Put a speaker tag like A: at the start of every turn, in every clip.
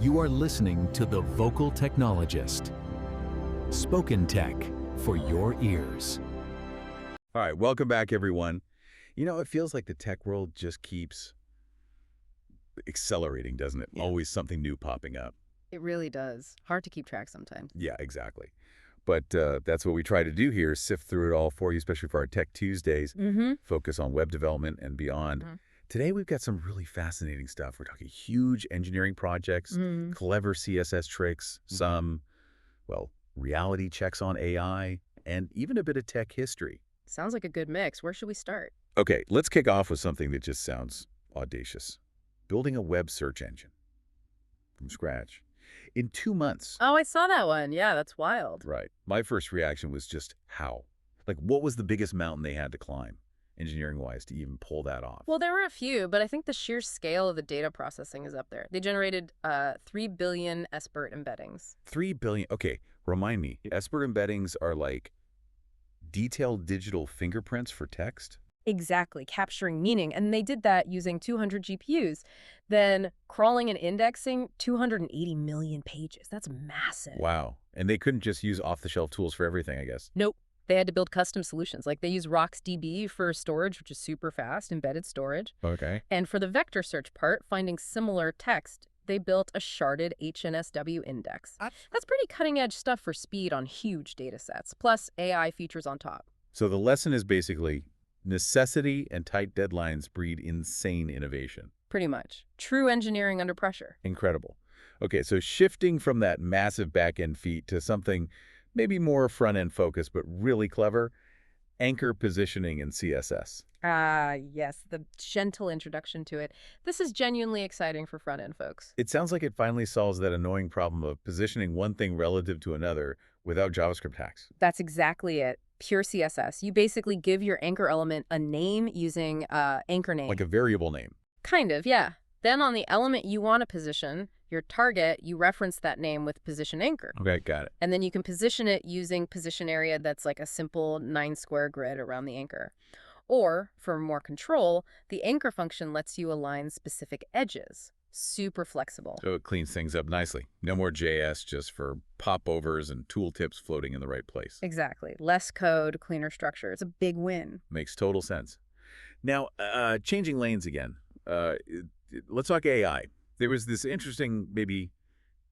A: You are listening to The Vocal Technologist. Spoken tech for your ears.
B: All right, welcome back, everyone. You know, it feels like the tech world just keeps accelerating, doesn't it?
C: Yeah.
B: Always something new popping up.
C: It really does. Hard to keep track sometimes.
B: Yeah, exactly. But that's what we try to do here, sift through it all for you, especially for our Tech Tuesdays, focus on web development and beyond. Today, we've got some really fascinating stuff. We're talking huge engineering projects, clever CSS tricks, some, well, reality checks on AI, and even a bit of tech history.
C: Sounds like a good mix. Where should we start?
B: Okay, let's kick off with something that just sounds audacious. Building a web search engine from scratch in 2 months.
C: Oh, I saw that one. Yeah, that's wild.
B: Right. My first reaction was just how? Like, what was the biggest mountain they had to climb, engineering-wise, to even pull that off?
C: Well, there were a few, but I think the sheer scale of the data processing is up there. They generated 3 billion SBERT embeddings.
B: 3 billion. Okay, remind me. SBERT embeddings are like detailed digital fingerprints for text?
C: Exactly, capturing meaning. And they did that using 200 GPUs. Then crawling and indexing 280 million pages. That's massive.
B: Wow. And they couldn't just use off-the-shelf tools for everything, I guess.
C: Nope. They had to build custom solutions. Like they use RocksDB for storage, which is super fast, embedded storage.
B: Okay.
C: And for the vector search part, finding similar text, they built a sharded HNSW index. That's pretty cutting-edge stuff for speed on huge data sets, plus AI features on top.
B: So the lesson is basically necessity and tight deadlines breed insane innovation.
C: Pretty much. True engineering under pressure.
B: Incredible. Okay, so shifting from that massive back-end feat to something maybe more front-end focused, but really clever, anchor positioning in CSS.
C: Yes, the gentle introduction to it. This is genuinely exciting for front-end folks.
B: It sounds like it finally solves that annoying problem of positioning one thing relative to another without JavaScript hacks.
C: That's exactly it. Pure CSS. You basically give your anchor element a name using anchor name.
B: Like a variable name.
C: Kind of, yeah. Then on the element you want to position, your target, you reference that name with position anchor.
B: Okay, got it.
C: And then you can position it using position area that's like a simple 9-square grid around the anchor. Or, for more control, the anchor function lets you align specific edges. Super flexible.
B: So it cleans things up nicely. No more JS just for popovers and tooltips floating in the right place.
C: Exactly. Less code, cleaner structure. It's a big win.
B: Makes total sense. Now, changing lanes again. Let's talk AI. There was this interesting, maybe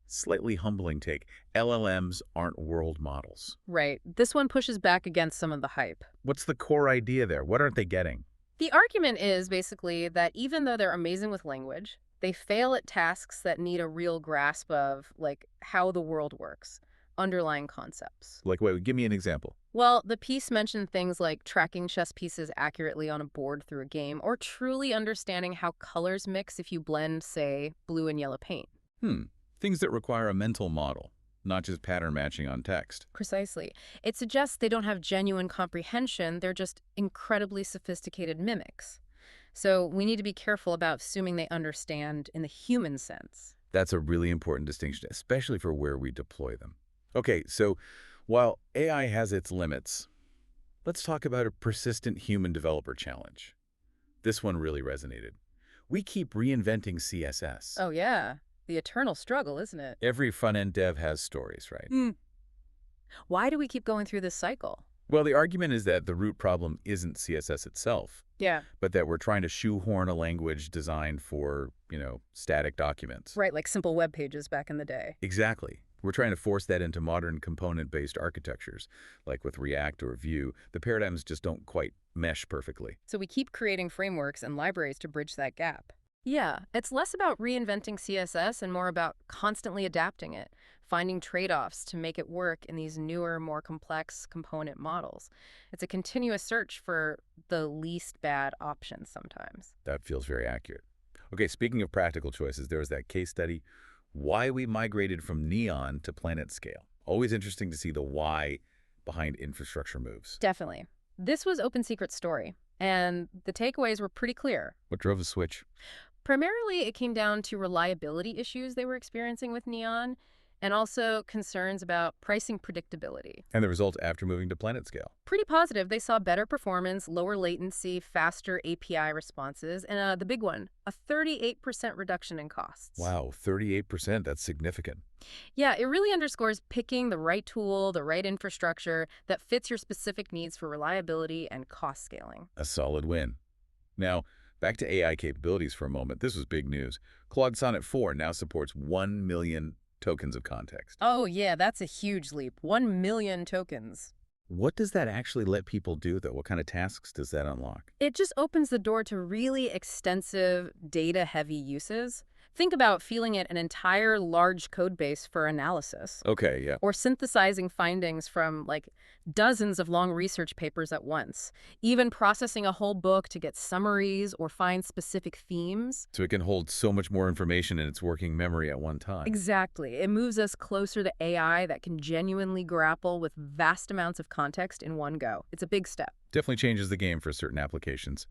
B: slightly humbling take. LLMs aren't world models.
C: Right. This one pushes back against some of the hype.
B: What's the core idea there? What aren't they getting?
C: The argument is basically that even though they're amazing with language, they fail at tasks that need a real grasp of, like, how the world works, underlying concepts.
B: Like, wait, give me an example.
C: Well, the piece mentioned things like tracking chess pieces accurately on a board through a game, or truly understanding how colors mix if you blend, say, blue and yellow paint.
B: Things that require a mental model, not just pattern matching on text.
C: Precisely. It suggests they don't have genuine comprehension, they're just incredibly sophisticated mimics. So we need to be careful about assuming they understand in the human sense.
B: That's a really important distinction, especially for where we deploy them. Okay, so while AI has its limits, let's talk about a persistent human developer challenge. This one really resonated. We keep reinventing CSS.
C: Oh, yeah. The eternal struggle, isn't it?
B: Every front-end dev has stories, right?
C: Why do we keep going through this cycle?
B: Well, the argument is that the root problem isn't CSS itself,
C: Yeah.
B: but that we're trying to shoehorn a language designed for, static documents.
C: Right, like simple web pages back in the day.
B: Exactly. We're trying to force that into modern component-based architectures, like with React or Vue. The paradigms just don't quite mesh perfectly.
C: So we keep creating frameworks and libraries to bridge that gap. Yeah, it's less about reinventing CSS and more about constantly adapting it, finding trade-offs to make it work in these newer, more complex component models. It's a continuous search for the least bad option sometimes.
B: That feels very accurate. Okay, speaking of practical choices, there was that case study, why we migrated from Neon to Planet Scale. Always interesting to see the why behind infrastructure moves.
C: Definitely. This was Open Secret's story, and the takeaways were pretty clear.
B: What drove the switch?
C: Primarily, it came down to reliability issues they were experiencing with Neon, and also concerns about pricing predictability.
B: And the result after moving to planet scale.
C: Pretty positive. They saw better performance, lower latency, faster API responses, and the big one, a 38% reduction in costs.
B: Wow, 38%, that's significant.
C: Yeah, it really underscores picking the right tool, the right infrastructure that fits your specific needs for reliability and cost scaling.
B: A solid win. Now, back to AI capabilities for a moment. This was big news. Claude Sonnet 4 now supports 1 million tokens of context.
C: Oh yeah, that's a huge leap. 1 million tokens.
B: What does that actually let people do, though? What kind of tasks does that unlock?
C: It just opens the door to really extensive, data-heavy uses. Think about feeding it an entire large code base for analysis.
B: Okay, yeah.
C: Or synthesizing findings from, like, dozens of long research papers at once. Even processing a whole book to get summaries or find specific themes.
B: So it can hold so much more information in its working memory at one time.
C: Exactly. It moves us closer to AI that can genuinely grapple with vast amounts of context in one go. It's a big step.
B: Definitely changes the game for certain applications.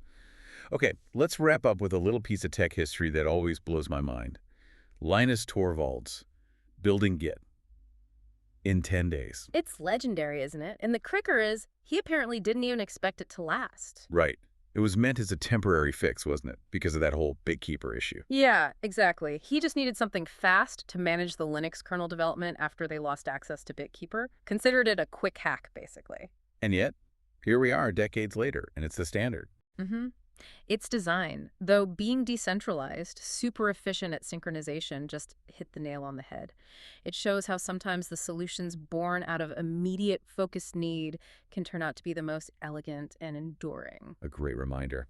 B: Okay, let's wrap up with a little piece of tech history that always blows my mind. Linus Torvalds building Git in 10 days.
C: It's legendary, isn't it? And the kicker is, he apparently didn't even expect it to last.
B: Right. It was meant as a temporary fix, wasn't it? Because of that whole Bitkeeper issue.
C: Yeah, exactly. He just needed something fast to manage the Linux kernel development after they lost access to Bitkeeper. Considered it a quick hack, basically.
B: And yet, here we are decades later, and it's the standard.
C: Its design, though being decentralized, super efficient at synchronization, just hit the nail on the head. It shows how sometimes the solutions born out of immediate focused need can turn out to be the most elegant and enduring.
B: A great reminder.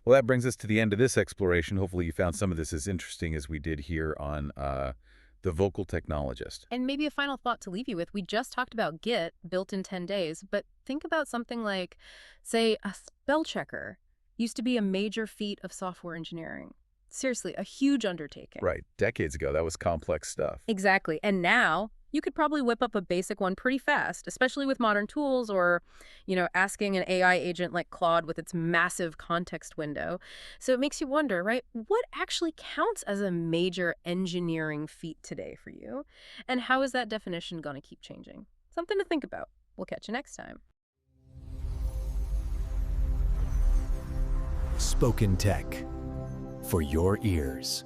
B: Well, that brings us to the end of this exploration. Hopefully you found some of this as interesting as we did here on The Vocal Technologist.
C: And maybe a final thought to leave you with. We just talked about Git, built in 10 days, but think about something like, say, a spell checker. Used to be a major feat of software engineering. Seriously, a huge undertaking.
B: Right. Decades ago, that was complex stuff.
C: Exactly. And now, you could probably whip up a basic one pretty fast, especially with modern tools or, asking an AI agent like Claude with its massive context window. So it makes you wonder, right, what actually counts as a major engineering feat today for you? And how is that definition going to keep changing? Something to think about. We'll catch you next time.
A: Spoken Tech for your ears.